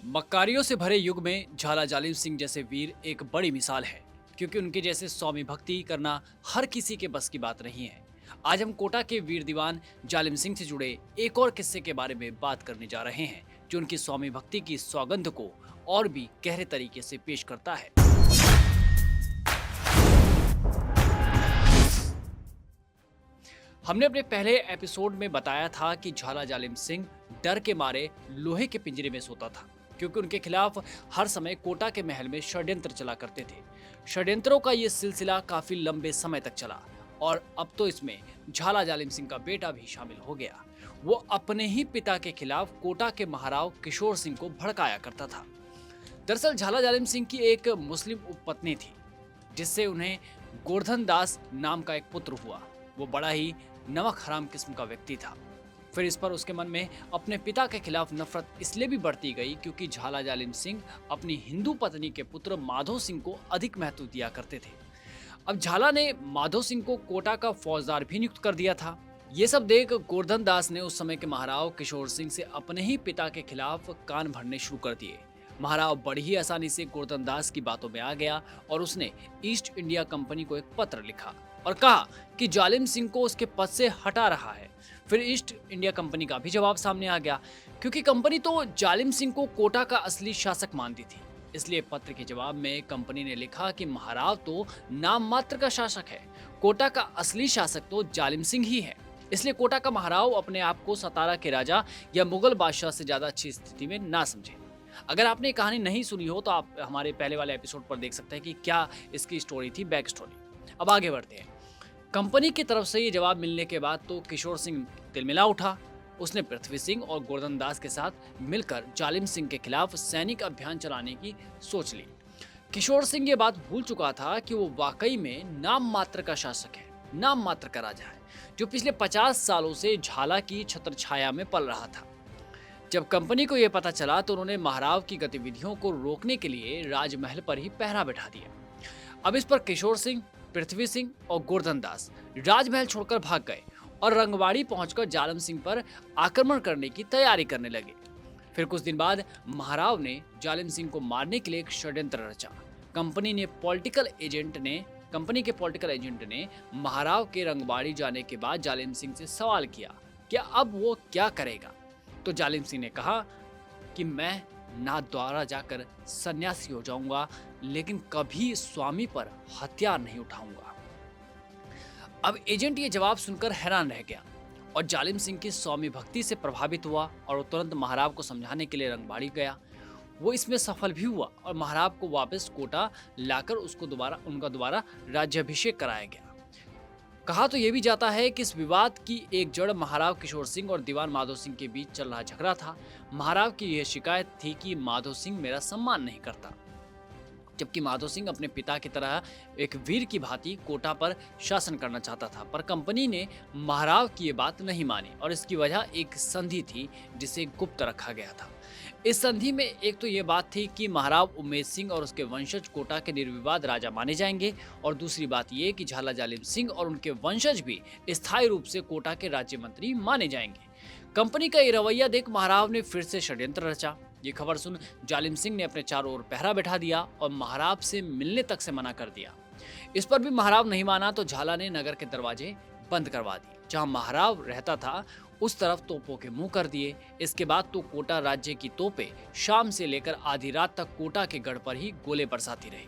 मक्कारियों से भरे युग में झाला जालिम सिंह जैसे वीर एक बड़ी मिसाल है, क्योंकि उनके जैसे स्वामी भक्ति करना हर किसी के बस की बात नहीं है। आज हम कोटा के वीर दीवान जालिम सिंह से जुड़े एक और किस्से के बारे में बात करने जा रहे हैं, जो उनकी स्वामी भक्ति की सौगंध को और भी गहरे तरीके से पेश करता है। हमने अपने पहले एपिसोड में बताया था कि झाला जालिम सिंह डर के मारे लोहे के पिंजरे में सोता था, क्योंकि उनके खिलाफ हर समय कोटा के महल में षड्यंत्र चला करते थे। षड्यंत्रों का ये सिलसिला काफी लंबे समय तक चला और अब तो इसमें झाला जालिम सिंह का बेटा भी शामिल हो गया। वो अपने ही पिता के खिलाफ कोटा के महाराव किशोर सिंह को भड़काया करता था। दरअसल झाला जालिम सिंह की एक मुस्लिम उपपत्नी थी, जिससे उन्हें गोवर्धन दास नाम का एक पुत्र हुआ। वो बड़ा ही नमक हराम किस्म का व्यक्ति था। फिर इस पर उसके मन में अपने पिता के खिलाफ नफरत इसलिए भी बढ़ती गई क्योंकि झाला जालिम सिंह अपनी हिंदू पत्नी के पुत्र माधो सिंह को अधिक महत्व दिया करते थे। अब झाला ने माधो सिंह को कोटा का फौजदार भी नियुक्त कर दिया था। ये सब देख गोवर्धन दास ने उस समय के महाराव किशोर सिंह से अपने ही पिता के खिलाफ कान भरने शुरू कर दिए। महाराव बड़ी ही आसानी से गोवर्धन दास की बातों में आ गया और उसने ईस्ट इंडिया कंपनी को एक पत्र लिखा और कहा कि जालिम सिंह को उसके पद से हटा रहा है। फिर ईस्ट इंडिया कंपनी का भी जवाब सामने आ गया, क्योंकि कंपनी तो जालिम सिंह को कोटा का असली शासक मानती थी। इसलिए पत्र के जवाब में कंपनी ने लिखा कि महाराव तो नाम मात्र का शासक है, कोटा का असली शासक तो जालिम सिंह ही है। इसलिए कोटा का महाराव अपने आप को सतारा के राजा या मुगल बादशाह से ज्यादा अच्छी स्थिति में ना समझे। अगर आपने ये कहानी नहीं सुनी हो तो आप हमारे पहले वाले एपिसोड पर देख सकते हैं कि क्या इसकी स्टोरी थी, बैक स्टोरी। अब आगे बढ़ते हैं। कंपनी की तरफ से ये जवाब मिलने के बाद तो किशोर सिंह तिलमिला उठा। उसने पृथ्वी सिंह और गोवर्धन दास के साथ मिलकर जालिम सिंह के खिलाफ सैनिक अभियान चलाने की सोच ली। किशोर सिंह ये बात भूल चुका था कि वो वाकई में नाम मात्र का शासक है, नाम मात्र का राजा है, जो पिछले 50 सालों से झाला की छत्रछाया में पल रहा था। जब कंपनी को यह पता चला तो उन्होंने महाराव की गतिविधियों को रोकने के लिए राजमहल पर ही पहरा बैठा दिया। अब इस पर किशोर सिंह, पृथ्वी सिंह और गोवर्धन दास राजमहल छोड़कर भाग गए और रंगवाड़ी पहुंचकर जालिम सिंह पर आक्रमण करने की तैयारी करने लगे। फिर कुछ दिन बाद महाराव ने जालिम सिंह को मारने के लिए एक षड्यंत्र रचा। कंपनी के पॉलिटिकल एजेंट ने महाराव के रंगवाड़ी जाने के बाद जालिम सिंह से सवाल किया कि अब वो क्या करेगा। तो जालिम सिंह ने कहा कि मैं नाथद्वारा जाकर सन्यासी हो जाऊंगा, लेकिन कभी स्वामी पर हथियार नहीं उठाऊंगा। अब एजेंट ये जवाब सुनकर हैरान रह गया और जालिम सिंह की स्वामी भक्ति से प्रभावित हुआ और वो तुरंत महाराव को समझाने के लिए रंगबाड़ी गया। वो इसमें सफल भी हुआ और महाराव को वापस कोटा लाकर उनका दोबारा राज्याभिषेक कराया गया। कहा तो यह भी जाता है कि इस विवाद की एक जड़ महाराव किशोर सिंह और दीवान माधो सिंह के बीच चल रहा झगड़ा था। महाराव की यह शिकायत थी कि माधो सिंह मेरा सम्मान नहीं करता, जबकि माधो सिंह अपने पिता की तरह एक वीर की भांति कोटा पर शासन करना चाहता था। पर कंपनी ने महाराव की ये बात नहीं मानी और इसकी वजह एक संधि थी जिसे गुप्त रखा गया था। इस संधि में एक तो ये बात थी कि महाराव उम्मेद सिंह और उसके वंशज कोटा के निर्विवाद राजा माने जाएंगे, और दूसरी बात ये कि झाला जालिम सिंह और उनके वंशज भी स्थायी रूप से कोटा के राज्य मंत्री माने जाएंगे। कंपनी का ये रवैया देख महाराव ने फिर से षड्यंत्र रचा। ये खबर सुन जालिम सिंह ने अपने चारों ओर पहरा बैठा दिया और महाराव से मिलने तक से मना कर दिया। इस पर भी महाराव नहीं माना तो झाला ने नगर के दरवाजे बंद करवा दिए। जहां महाराव रहता था उस तरफ तोपों के मुंह कर दिए। इसके बाद तो कोटा राज्य की तोपें शाम से लेकर आधी रात तक कोटा के गढ़ पर ही गोले बरसाती रही।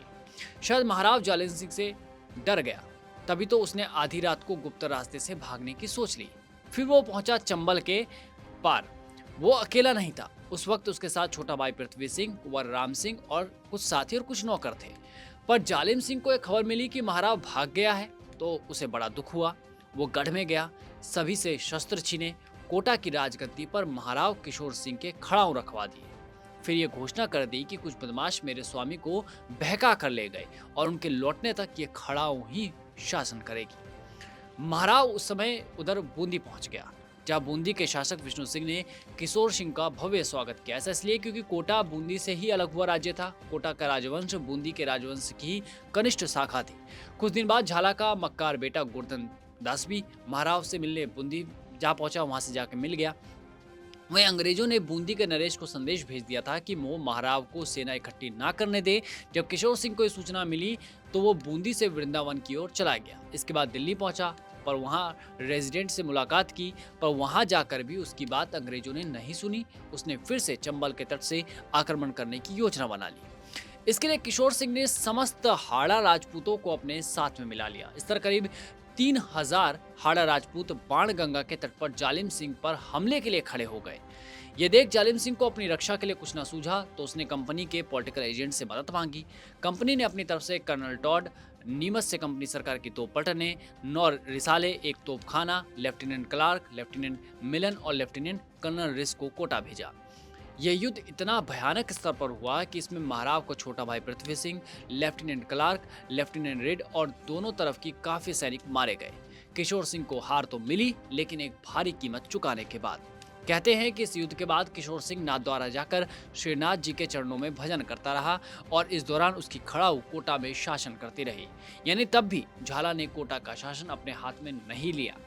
शायद महाराव जालिम सिंह से डर गया, तभी तो उसने आधी रात को गुप्त रास्ते से भागने की सोच ली। फिर वो पहुंचा चंबल के पार। वो अकेला नहीं था, उस वक्त उसके साथ छोटा भाई पृथ्वी सिंह, कुंवर राम सिंह और कुछ साथी और कुछ नौकर थे। पर जालिम सिंह को एक खबर मिली कि महाराव भाग गया है तो उसे बड़ा दुख हुआ। वो गढ़ में गया, सभी से शस्त्र छीने, कोटा की राजगद्दी पर महाराव किशोर सिंह के खड़ाऊ रखवा दिए। फिर ये घोषणा कर दी कि कुछ बदमाश मेरे स्वामी को बहका कर ले गए और उनके लौटने तक ये खड़ाऊ ही शासन करेगी। महाराव उस समय उधर बूंदी पहुंच गया, जहां बूंदी के शासक विष्णु सिंह ने किशोर सिंह का भव्य स्वागत किया। ऐसा इसलिए क्योंकि कोटा बूंदी से ही अलग हुआ राज्य था। कोटा का राजवंश बूंदी के राजवंश की कनिष्ठ शाखा थी। कुछ दिन बाद झाला का मक्कार बेटा गोवर्धन दास भी महाराव से मिलने बूंदी जहाँ पहुंचा, वहां से जाकर मिल गया। वहीं अंग्रेजों ने बूंदी के नरेश को संदेश भेज दिया था कि वो महाराव को सेना इकट्ठी ना करने दे। जब किशोर सिंह को ये सूचना मिली तो वो बूंदी से वृंदावन की ओर चला गया। इसके बाद दिल्ली पहुंचा पर वहां रेजिडेंट से मुलाकात की, पर वहां जाकर भी उसकी बात अंग्रेजों ने नहीं सुनी। उसने फिर से चंबल के तट से आक्रमण करने की योजना बना ली। इसके लिए किशोर सिंह ने समस्त हाड़ा राजपूतों को अपने साथ में मिला लिया। इस तरह करीब 3000 हाड़ा राजपूत बाणगंगा के तट पर जालिम सिंह पर हमले के लिए खड़े हो गए। ये देख जालिम सिंह को अपनी रक्षा के लिए कुछ न सूझा तो उसने कंपनी के पॉलिटिकल एजेंट से मदद मांगी। कंपनी ने अपनी तरफ से कर्नल टॉड, नीमच से कंपनी सरकार की 2 पलटनें, 9 रिसाले, 1 तोपखाना, लेफ्टिनेंट क्लार्क, लेफ्टिनेंट मिलन और लेफ्टिनेंट कर्नल रिस को कोटा भेजा। यह युद्ध इतना भयानक स्तर पर हुआ कि इसमें महाराव का छोटा भाई Prithvi Singh, lieutenant Clarke, lieutenant Reid और दोनों तरफ की काफी सैनिक मारे गए। किशोर सिंह को हार तो मिली लेकिन एक भारी कीमत चुकाने के बाद। कहते हैं कि इस युद्ध के बाद किशोर सिंह नाथद्वारा जाकर श्रीनाथ जी के चरणों में भजन करता रहा और इस दौरान उसकी खड़ाऊ कोटा में शासन करती रही। यानी तब भी झाला ने कोटा का शासन अपने हाथ में नहीं लिया,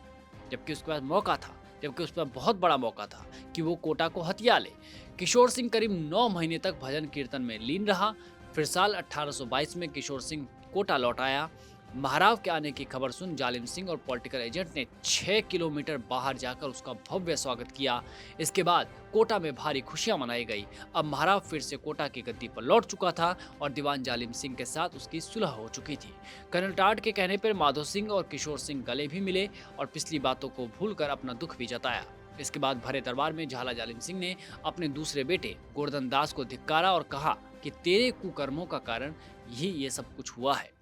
जबकि उसके पास मौका था, जबकि उस पर बहुत बड़ा मौका था कि वो कोटा को हथिया ले। किशोर सिंह करीब 9 महीने तक भजन कीर्तन में लीन रहा। फिर साल 1822 में किशोर सिंह कोटा लौट आया। महाराव के आने की खबर सुन जालिम सिंह और पॉलिटिकल एजेंट ने 6 किलोमीटर बाहर जाकर उसका भव्य स्वागत किया। इसके बाद कोटा में भारी खुशियां मनाई गई। अब महाराव फिर से कोटा की गद्दी पर लौट चुका था और दीवान जालिम सिंह के साथ उसकी सुलह हो चुकी थी। कर्नल टाड के कहने पर माधो सिंह और किशोर सिंह गले भी मिले और पिछली बातों को भूलकर अपना दुख भी जताया। इसके बाद भरे दरबार में झाला जालिम सिंह ने अपने दूसरे बेटे गोवर्धन दास को धिक्कारा और कहा कि तेरे कुकर्मों का कारण ही ये सब कुछ हुआ है।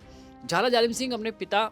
झाला जालिम सिंह अपने पिता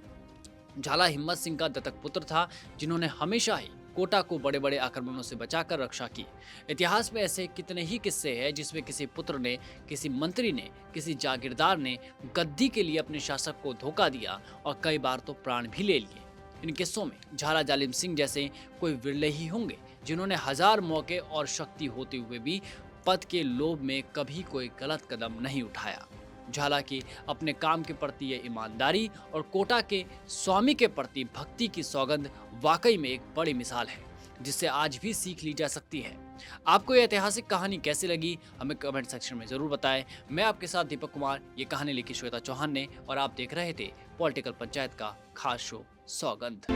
झाला हिम्मत सिंह का दत्तक पुत्र था, जिन्होंने हमेशा ही कोटा को बड़े बड़े आक्रमणों से बचाकर रक्षा की। इतिहास में ऐसे कितने ही किस्से हैं जिसमें किसी पुत्र ने, किसी मंत्री ने, किसी जागीरदार ने गद्दी के लिए अपने शासक को धोखा दिया और कई बार तो प्राण भी ले लिए। इन किस्सों में झाला जालिम सिंह जैसे कोई विरले ही होंगे जिन्होंने हजार मौके और शक्ति होते हुए भी पद के लोभ में कभी कोई गलत कदम नहीं उठाया। झाला की अपने काम के प्रति ये ईमानदारी और कोटा के स्वामी के प्रति भक्ति की सौगंध वाकई में एक बड़ी मिसाल है, जिससे आज भी सीख ली जा सकती है। आपको ये ऐतिहासिक कहानी कैसी लगी हमें कमेंट सेक्शन में जरूर बताएं। मैं आपके साथ दीपक कुमार, ये कहानी लिखी श्वेता चौहान ने और आप देख रहे थे पॉलिटिकल पंचायत का खास शो सौगंध।